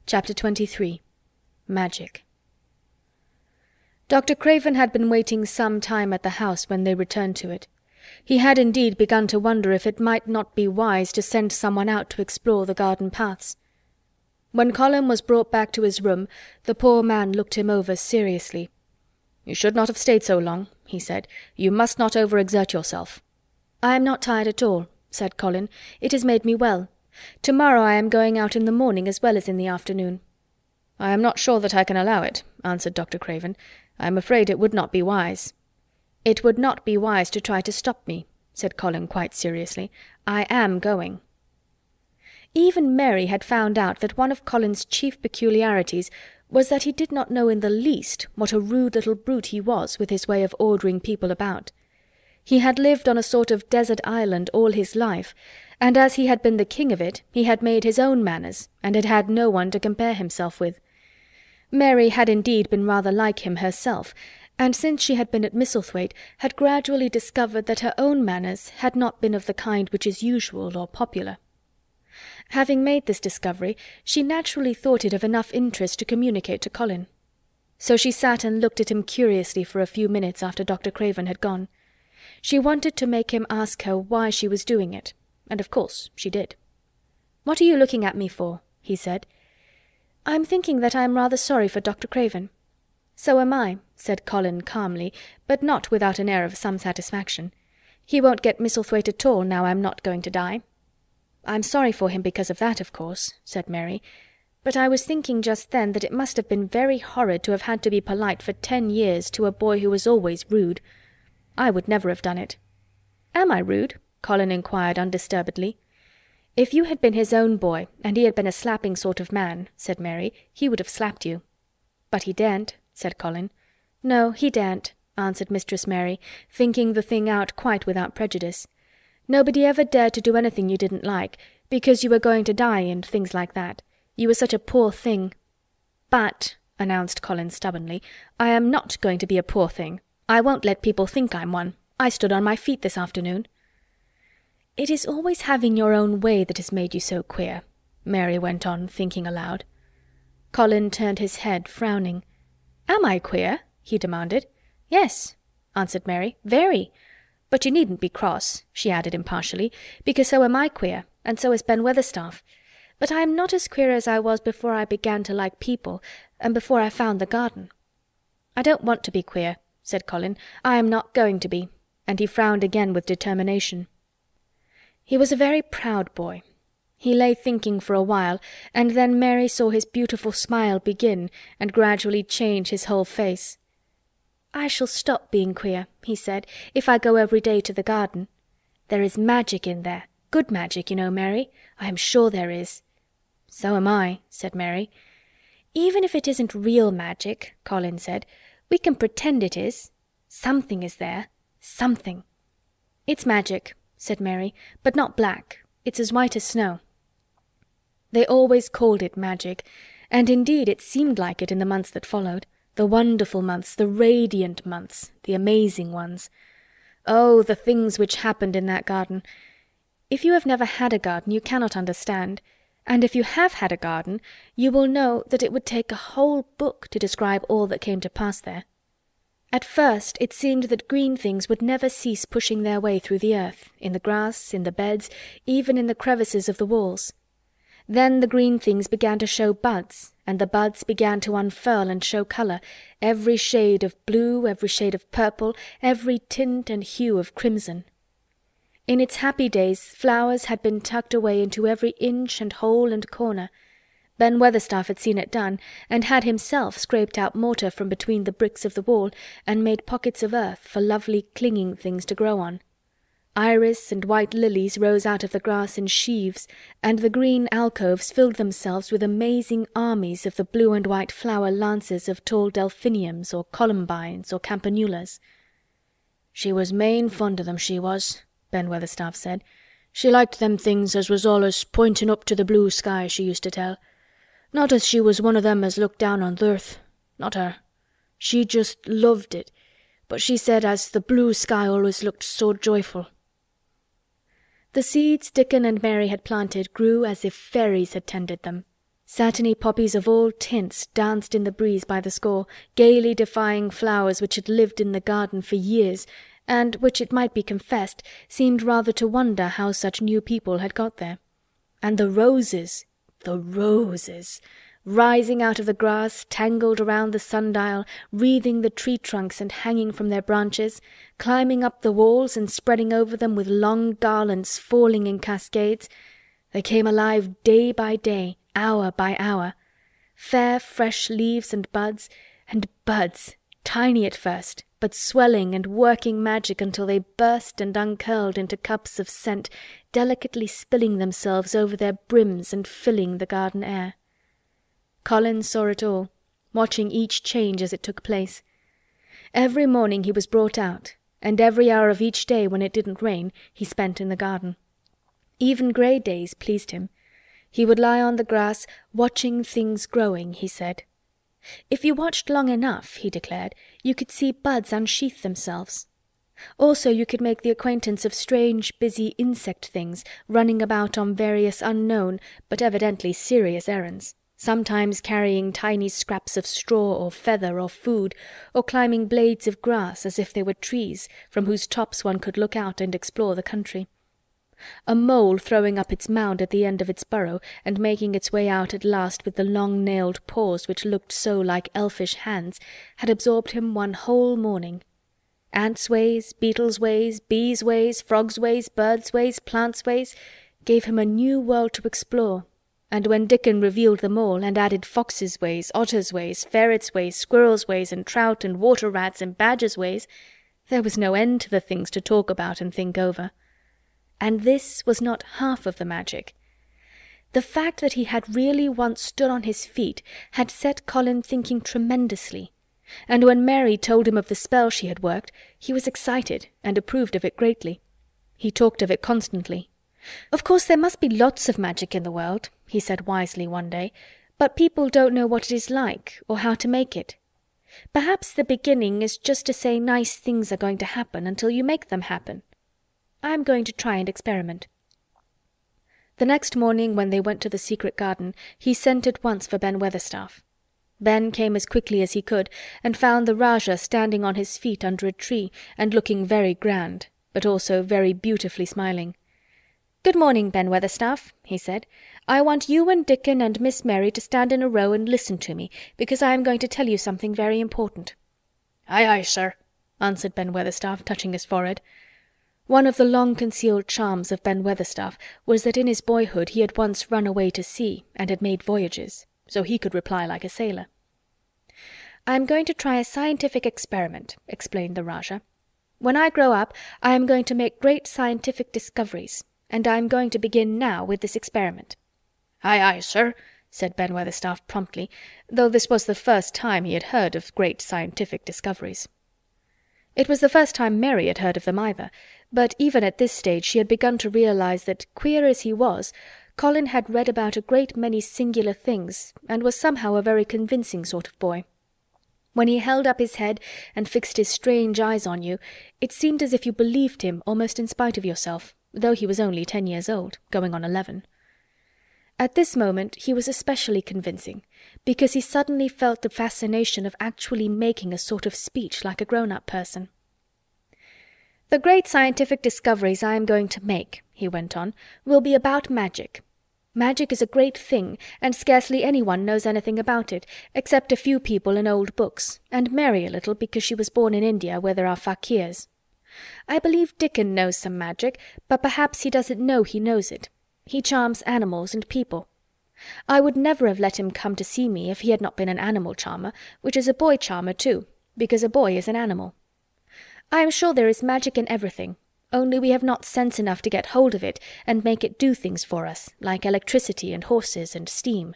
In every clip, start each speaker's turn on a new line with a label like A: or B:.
A: Chapter 23. Magic. Dr. Craven had been waiting some time at the house when they returned to it. He had indeed begun to wonder if it might not be wise to send someone out to explore the garden paths. When Colin was brought back to his room, the poor man looked him over seriously. "You should not have stayed so long," he said. "You must not overexert yourself." "I am not tired at all," said Colin. "It has made me well. Tomorrow I am going out in the morning as well as in the afternoon." "I am not sure that I can allow it," answered Dr. Craven. "I am afraid it would not be wise." "It would not be wise to try to stop me," said Colin quite seriously. "I am going." Even Mary had found out that one of Colin's chief peculiarities was that he did not know in the least what a rude little brute he was with his way of ordering people about. He had lived on a sort of desert island all his life, and as he had been the king of it, he had made his own manners and had had no one to compare himself with. Mary had indeed been rather like him herself, and since she had been at Misselthwaite had gradually discovered that her own manners had not been of the kind which is usual or popular. Having made this discovery, she naturally thought it of enough interest to communicate to Colin. So she sat and looked at him curiously for a few minutes after Dr. Craven had gone. She wanted to make him ask her why she was doing it, and of course she did. "What are you looking at me for?" he said. "I'm thinking that I am rather sorry for Dr. Craven." "So am I," said Colin calmly, but not without an air of some satisfaction. "He won't get Misselthwaite at all now I'm not going to die." "I'm sorry for him because of that, of course," said Mary. "But I was thinking just then that it must have been very horrid to have had to be polite for 10 years to a boy who was always rude. I would never have done it." "Am I rude?" Colin inquired undisturbedly. "If you had been his own boy, and he had been a slapping sort of man," said Mary, "he would have slapped you." "But he daren't," said Colin. "No, he daren't," answered Mistress Mary, thinking the thing out quite without prejudice. "Nobody ever dared to do anything you didn't like, because you were going to die and things like that. You were such a poor thing." "But," announced Colin stubbornly, "I am not going to be a poor thing. I won't let people think I'm one. I stood on my feet this afternoon." "It is always having your own way that has made you so queer," Mary went on, thinking aloud. Colin turned his head, frowning. "Am I queer?" he demanded. "Yes," answered Mary, "very. But you needn't be cross," she added impartially, "because so am I queer, and so is Ben Weatherstaff. But I am not as queer as I was before I began to like people, and before I found the garden." "I don't want to be queer," said Colin. "I am not going to be," and he frowned again with determination. He was a very proud boy. He lay thinking for a while, and then Mary saw his beautiful smile begin and gradually change his whole face. "I shall stop being queer," he said, "if I go every day to the garden. There is magic in there. Good magic, you know, Mary. I am sure there is." "So am I," said Mary. "Even if it isn't real magic," Colin said, "we can pretend it is. Something is there. Something." "It's magic," said Mary, "but not black. It's as white as snow." They always called it magic, and indeed it seemed like it in the months that followed. The wonderful months, the radiant months, the amazing ones. Oh, the things which happened in that garden! If you have never had a garden, you cannot understand, and if you have had a garden, you will know that it would take a whole book to describe all that came to pass there. At first it seemed that green things would never cease pushing their way through the earth, in the grass, in the beds, even in the crevices of the walls. Then the green things began to show buds, and the buds began to unfurl and show colour, every shade of blue, every shade of purple, every tint and hue of crimson. In its happy days flowers had been tucked away into every inch and hole and corner. Ben Weatherstaff had seen it done, and had himself scraped out mortar from between the bricks of the wall and made pockets of earth for lovely clinging things to grow on. Iris and white lilies rose out of the grass in sheaves, and the green alcoves filled themselves with amazing armies of the blue and white flower lances of tall delphiniums or columbines or campanulas. "She was main fond o' them, she was," Ben Weatherstaff said. "She liked them things as was allus pointing up to the blue sky, she used to tell. Not as she was one of them as looked down on th' earth. Not her. She just loved it, but she said as the blue sky always looked so joyful." The seeds Dickon and Mary had planted grew as if fairies had tended them. Satiny poppies of all tints danced in the breeze by the score, gaily defying flowers which had lived in the garden for years, and which, it might be confessed, seemed rather to wonder how such new people had got there. And the roses, rising out of the grass, tangled around the sundial, wreathing the tree trunks and hanging from their branches, climbing up the walls and spreading over them with long garlands falling in cascades, they came alive day by day, hour by hour. Fair fresh leaves and buds, tiny at first, but swelling and working magic until they burst and uncurled into cups of scent, delicately spilling themselves over their brims and filling the garden air. Colin saw it all, watching each change as it took place. Every morning he was brought out, and every hour of each day when it didn't rain he spent in the garden. Even grey days pleased him. He would lie on the grass, watching things growing, he said. If you watched long enough, he declared, you could see buds unsheath themselves. Also you could make the acquaintance of strange, busy insect things running about on various unknown but evidently serious errands, sometimes carrying tiny scraps of straw or feather or food, or climbing blades of grass as if they were trees from whose tops one could look out and explore the country. A mole throwing up its mound at the end of its burrow and making its way out at last with the long-nailed paws which looked so like elfish hands had absorbed him one whole morning. Ants' ways, beetles' ways, bees' ways, frogs' ways, birds' ways, plants' ways gave him a new world to explore, and when Dickon revealed them all and added foxes' ways, otters' ways, ferrets' ways, squirrels' ways, and trout and water rats and badgers' ways, there was no end to the things to talk about and think over. And this was not half of the magic. The fact that he had really once stood on his feet had set Colin thinking tremendously, and when Mary told him of the spell she had worked, he was excited and approved of it greatly. He talked of it constantly. "Of course there must be lots of magic in the world," he said wisely one day, "but people don't know what it is like or how to make it. Perhaps the beginning is just to say nice things are going to happen until you make them happen. I am going to try and experiment." The next morning when they went to the secret garden, he sent at once for Ben Weatherstaff. Ben came as quickly as he could, and found the Rajah standing on his feet under a tree, and looking very grand, but also very beautifully smiling. "Good morning, Ben Weatherstaff," he said. "I want you and Dickon and Miss Mary to stand in a row and listen to me, because I am going to tell you something very important." "Aye, aye, sir," answered Ben Weatherstaff, touching his forehead. One of the long-concealed charms of Ben Weatherstaff was that in his boyhood he had once run away to sea and had made voyages, so he could reply like a sailor. "I am going to try a scientific experiment," explained the Rajah. "When I grow up, I am going to make great scientific discoveries, and I am going to begin now with this experiment." "Aye, aye, sir," said Ben Weatherstaff promptly, though this was the first time he had heard of great scientific discoveries. It was the first time Mary had heard of them either, but even at this stage she had begun to realize that, queer as he was, Colin had read about a great many singular things and was somehow a very convincing sort of boy. When he held up his head and fixed his strange eyes on you, it seemed as if you believed him almost in spite of yourself, though he was only 10 years old, going on 11. At this moment he was especially convincing, because he suddenly felt the fascination of actually making a sort of speech like a grown-up person. "The great scientific discoveries I am going to make," he went on, "will be about magic. Magic is a great thing, and scarcely anyone knows anything about it, except a few people in old books, and Mary a little because she was born in India where there are fakirs. I believe Dickon knows some magic, but perhaps he doesn't know he knows it. He charms animals and people. I would never have let him come to see me if he had not been an animal charmer, which is a boy charmer too, because a boy is an animal. I am sure there is magic in everything, only we have not sense enough to get hold of it and make it do things for us, like electricity and horses and steam."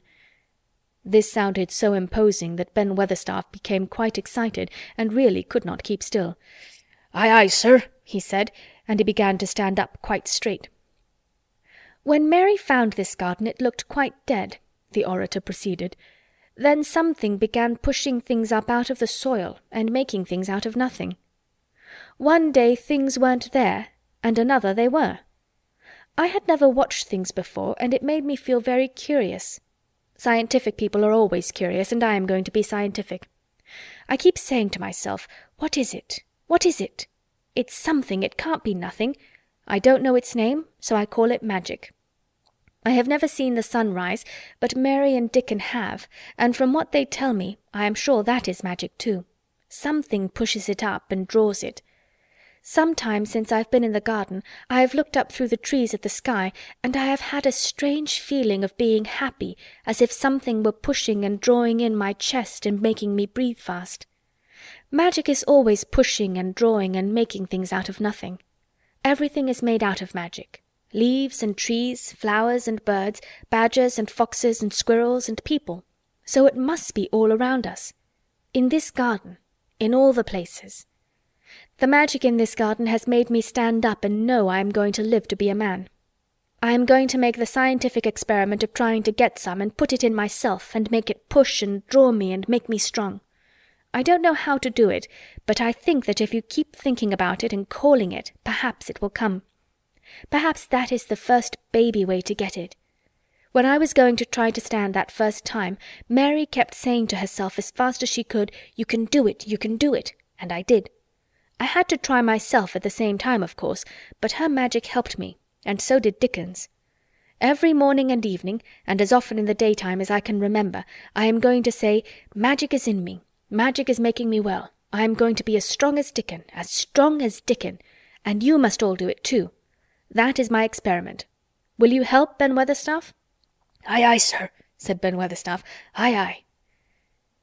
A: This sounded so imposing that Ben Weatherstaff became quite excited and really could not keep still. "Aye, aye, sir," he said, and he began to stand up quite straight. "When Mary found this garden it looked quite dead," the orator proceeded. "Then something began pushing things up out of the soil and making things out of nothing. One day things weren't there, and another they were. I had never watched things before, and it made me feel very curious. Scientific people are always curious, and I am going to be scientific. I keep saying to myself, what is it? What is it? It's something, it can't be nothing. I don't know its name, so I call it magic. I have never seen the sun rise, but Mary and Dickon have, and from what they tell me, I am sure that is magic too. Something pushes it up and draws it. Sometimes since I've been in the garden, I have looked up through the trees at the sky, and I have had a strange feeling of being happy, as if something were pushing and drawing in my chest and making me breathe fast. Magic is always pushing and drawing and making things out of nothing. Everything is made out of magic. Leaves and trees, flowers and birds, badgers and foxes and squirrels and people. So it must be all around us. In this garden. In all the places. The magic in this garden has made me stand up and know I am going to live to be a man. I am going to make the scientific experiment of trying to get some and put it in myself and make it push and draw me and make me strong. I don't know how to do it, but I think that if you keep thinking about it and calling it, perhaps it will come. Perhaps that is the first baby way to get it. When I was going to try to stand that first time, Mary kept saying to herself as fast as she could, "You can do it, you can do it," and I did. I had to try myself at the same time, of course, but her magic helped me, and so did Dickon's. Every morning and evening, and as often in the daytime as I can remember, I am going to say, "Magic is in me. Magic is making me well. I am going to be as strong as Dickon, and you must all do it too. That is my experiment. Will you help, Ben Weatherstaff?" "Aye, aye, sir," said Ben Weatherstaff. "Aye, aye."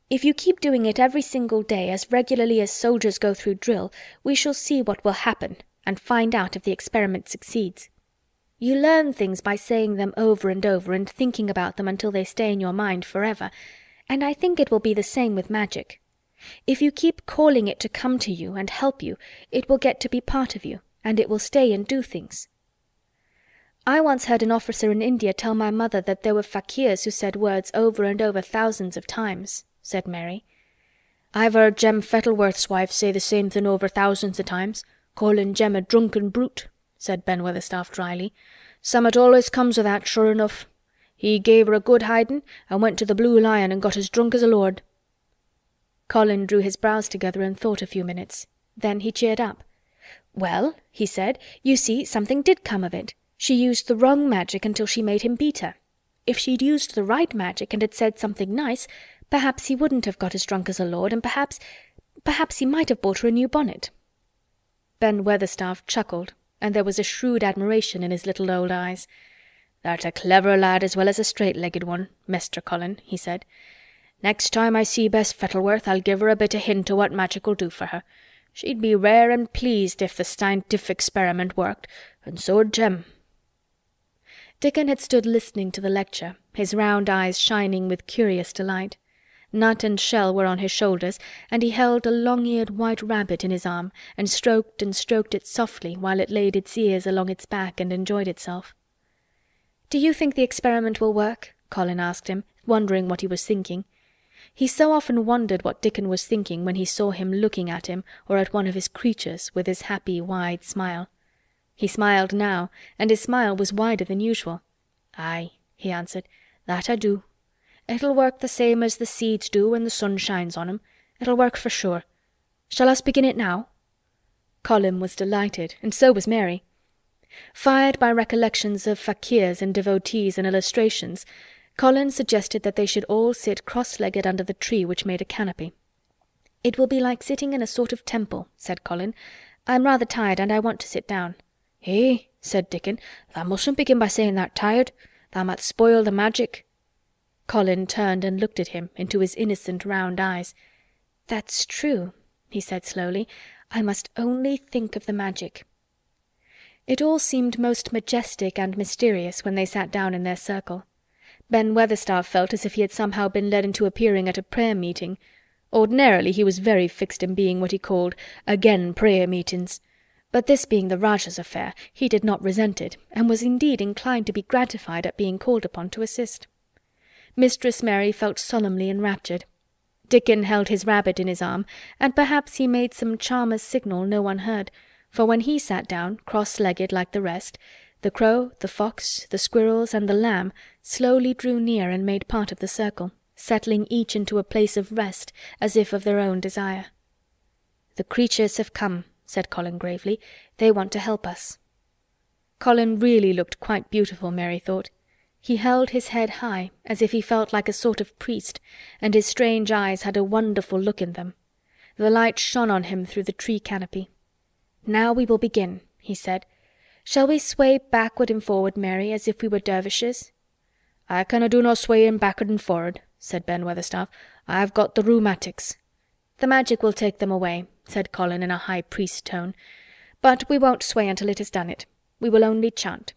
A: If you keep doing it every single day as regularly as soldiers go through drill, we shall see what will happen and find out if the experiment succeeds. You learn things by saying them over and over and thinking about them until they stay in your mind forever, and I think it will be the same with magic. If you keep calling it to come to you and help you, it will get to be part of you, and it will stay and do things. I once heard an officer in India tell my mother that there were fakirs who said words over and over thousands of times, said Mary. "I've heard Jem Fettleworth's wife say the same thing over thousands of times, calling Jem a drunken brute," said Ben Weatherstaff dryly. "Summat always comes of that, sure enough. He gave her a good hiding and went to the Blue Lion and got as drunk as a lord." Colin drew his brows together and thought a few minutes. Then he cheered up. "Well," he said, "you see, something did come of it. She used the wrong magic until she made him beat her. If she'd used the right magic and had said something nice, perhaps he wouldn't have got as drunk as a lord, and perhaps he might have bought her a new bonnet." Ben Weatherstaff chuckled, and there was a shrewd admiration in his little old eyes. "Thou'rt a clever lad as well as a straight-legged one, Mester Colin," he said. "Next time I see Bess Fettleworth I'll give her a bit of hint o' what magic'll do for her. She'd be rare and pleased if the scientific experiment worked, and so'd Jem." Dickon had stood listening to the lecture, his round eyes shining with curious delight. Nut and Shell were on his shoulders, and he held a long-eared white rabbit in his arm, and stroked it softly while it laid its ears along its back and enjoyed itself. "Do you think the experiment will work?" Colin asked him, wondering what he was thinking. He so often wondered what Dickon was thinking when he saw him looking at him or at one of his creatures with his happy, wide smile. He smiled now, and his smile was wider than usual. "Aye," he answered, "that I do. It'll work the same as the seeds do when the sun shines on 'em. It'll work for sure. Shall us begin it now?" Colin was delighted, and so was Mary. Fired by recollections of fakirs and devotees and illustrations, Colin suggested that they should all sit cross-legged under the tree which made a canopy. "It will be like sitting in a sort of temple," said Colin. "I'm rather tired, and I want to sit down." "Eh," said Dickon, "tha mustn't begin by saying thou'rt tired. Tha might spoil the magic." Colin turned and looked at him into his innocent round eyes. "That's true," he said slowly. "I must only think of the magic." It all seemed most majestic and mysterious when they sat down in their circle. Ben Weatherstaff felt as if he had somehow been led into appearing at a prayer meeting. Ordinarily he was very fixed in being what he called "again prayer meetings," but this being the Rajah's affair, he did not resent it, and was indeed inclined to be gratified at being called upon to assist. Mistress Mary felt solemnly enraptured. Dickon held his rabbit in his arm, and perhaps he made some charmer's signal no one heard, for when he sat down, cross-legged like the rest, The crow, the fox, the squirrels, and the lamb slowly drew near and made part of the circle, settling each into a place of rest as if of their own desire. "The creatures have come," said Colin gravely. "They want to help us." Colin really looked quite beautiful, Mary thought. He held his head high, as if he felt like a sort of priest, and his strange eyes had a wonderful look in them. The light shone on him through the tree canopy. "Now we will begin," he said. "Shall we sway backward and forward, Mary, as if we were dervishes?" "I canna do no swaying backward and forward," said Ben Weatherstaff. "I've got the rheumatics." "The magic will take them away," said Colin in a high priest tone. "But we won't sway until it has done it. We will only chant."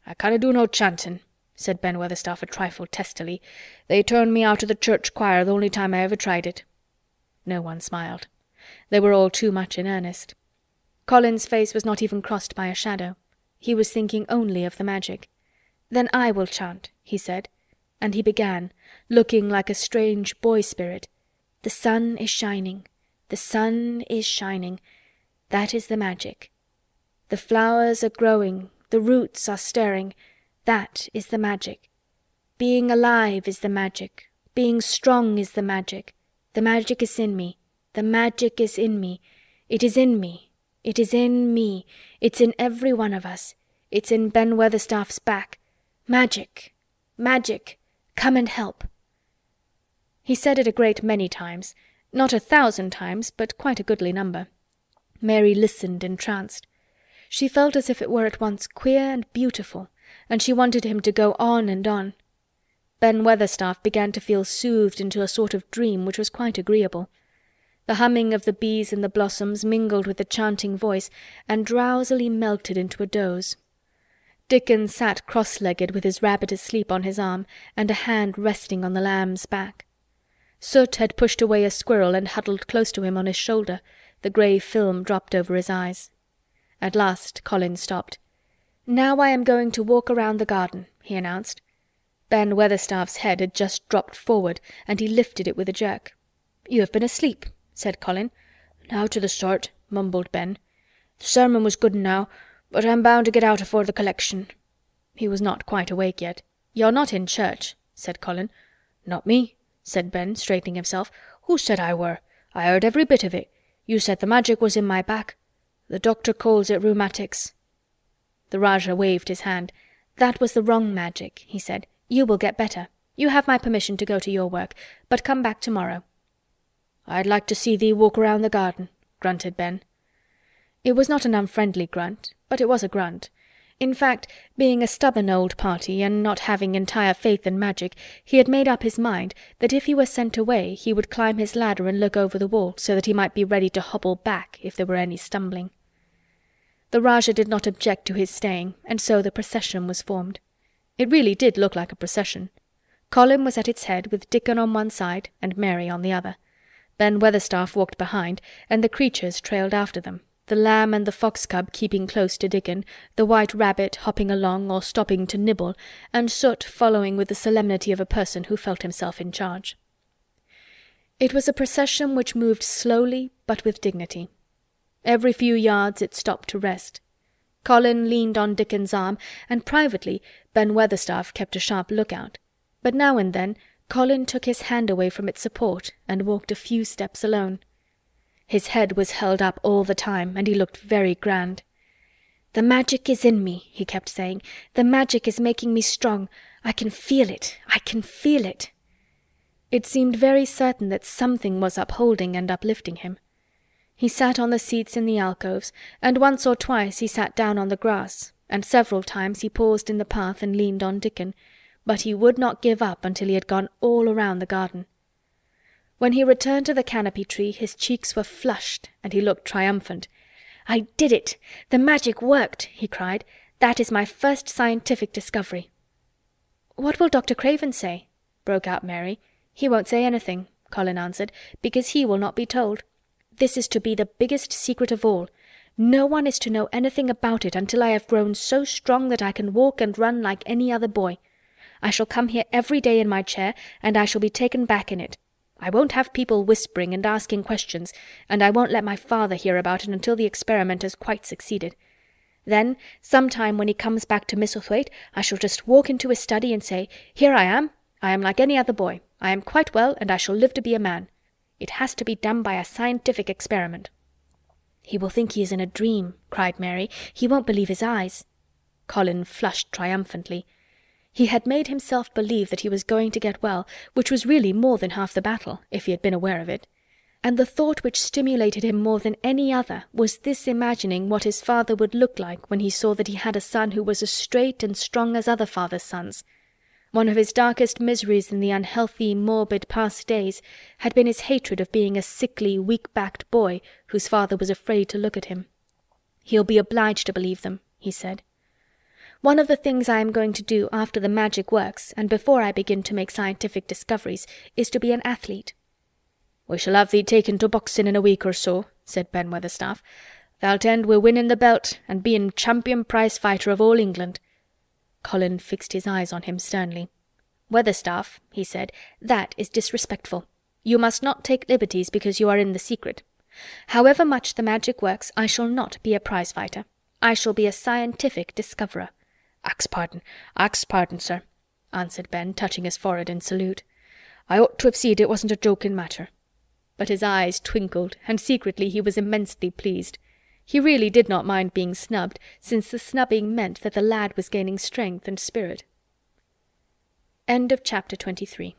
A: "I canna do no chanting," said Ben Weatherstaff a trifle testily. "They turned me out of the church choir the only time I ever tried it." No one smiled. They were all too much in earnest. Colin's face was not even crossed by a shadow. He was thinking only of the magic. "Then I will chant," he said, and he began, looking like a strange boy spirit. "The sun is shining. The sun is shining. That is the magic. The flowers are growing. The roots are stirring. That is the magic. Being alive is the magic. Being strong is the magic. The magic is in me. The magic is in me. It is in me. It is in me. It's in every one of us. It's in Ben Weatherstaff's back. Magic! Magic! Come and help!" He said it a great many times. Not 1,000 times, but quite a goodly number. Mary listened entranced. She felt as if it were at once queer and beautiful, and she wanted him to go on and on. Ben Weatherstaff began to feel soothed into a sort of dream which was quite agreeable. The humming of the bees in the blossoms mingled with the chanting voice and drowsily melted into a doze. Dickon sat cross-legged with his rabbit asleep on his arm and a hand resting on the lamb's back. Soot had pushed away a squirrel and huddled close to him on his shoulder. The grey film dropped over his eyes. At last Colin stopped. "Now I am going to walk around the garden," he announced. Ben Weatherstaff's head had just dropped forward, and he lifted it with a jerk. "You have been asleep," said Colin. "Now to the sort," mumbled Ben. "The sermon was good enow, but I'm bound to get out afore the collection." He was not quite awake yet. "You're not in church," said Colin. "Not me," said Ben, straightening himself. "Who said I were? I heard every bit of it. You said the magic was in my back. The doctor calls it rheumatics." The Rajah waved his hand. "That was the wrong magic," he said. "You will get better. You have my permission to go to your work, but come back tomorrow." "I'd like to see thee walk around the garden," grunted Ben. It was not an unfriendly grunt, but it was a grunt. In fact, being a stubborn old party and not having entire faith in magic, he had made up his mind that if he were sent away he would climb his ladder and look over the wall so that he might be ready to hobble back if there were any stumbling. The Rajah did not object to his staying, and so the procession was formed. It really did look like a procession. Colin was at its head with Dickon on one side and Mary on the other. Ben Weatherstaff walked behind, and the creatures trailed after them, the lamb and the fox cub keeping close to Dickon, the white rabbit hopping along or stopping to nibble, and Soot following with the solemnity of a person who felt himself in charge. It was a procession which moved slowly but with dignity. Every few yards it stopped to rest. Colin leaned on Dickon's arm, and privately Ben Weatherstaff kept a sharp lookout, but now and then Colin took his hand away from its support and walked a few steps alone. His head was held up all the time, and he looked very grand. "The magic is in me," he kept saying. "The magic is making me strong. I can feel it. I can feel it." It seemed very certain that something was upholding and uplifting him. He sat on the seats in the alcoves, and once or twice he sat down on the grass, and several times he paused in the path and leaned on Dickon, but he would not give up until he had gone all around the garden. When he returned to the canopy tree, his cheeks were flushed, and he looked triumphant. "I did it! The magic worked!" he cried. "That is my first scientific discovery." "What will Dr. Craven say?" broke out Mary. "He won't say anything," Colin answered, "because he will not be told. This is to be the biggest secret of all. No one is to know anything about it until I have grown so strong that I can walk and run like any other boy. I shall come here every day in my chair, and I shall be taken back in it. I won't have people whispering and asking questions, and I won't let my father hear about it until the experiment has quite succeeded. Then, sometime when he comes back to Misselthwaite, I shall just walk into his study and say, 'Here I am like any other boy. I am quite well, and I shall live to be a man. It has to be done by a scientific experiment.'" "He will think he is in a dream," cried Mary. "He won't believe his eyes." Colin flushed triumphantly. He had made himself believe that he was going to get well, which was really more than half the battle, if he had been aware of it. And the thought which stimulated him more than any other was this imagining what his father would look like when he saw that he had a son who was as straight and strong as other fathers' sons. One of his darkest miseries in the unhealthy, morbid past days had been his hatred of being a sickly, weak-backed boy whose father was afraid to look at him. "He'll be obliged to believe them," he said. "One of the things I am going to do after the magic works, and before I begin to make scientific discoveries, is to be an athlete." "We shall have thee taken to boxing in a week or so," said Ben Weatherstaff. "Thou'lt end wi' winning the belt and being champion prize fighter of all England." Colin fixed his eyes on him sternly. "Weatherstaff," he said, "that is disrespectful. You must not take liberties because you are in the secret. However much the magic works, I shall not be a prize fighter. I shall be a scientific discoverer." Ax pardon, sir," answered Ben, touching his forehead in salute. "I ought to have seed it wasn't a joking matter." But his eyes twinkled, and secretly he was immensely pleased. He really did not mind being snubbed, since the snubbing meant that the lad was gaining strength and spirit. End of chapter 23.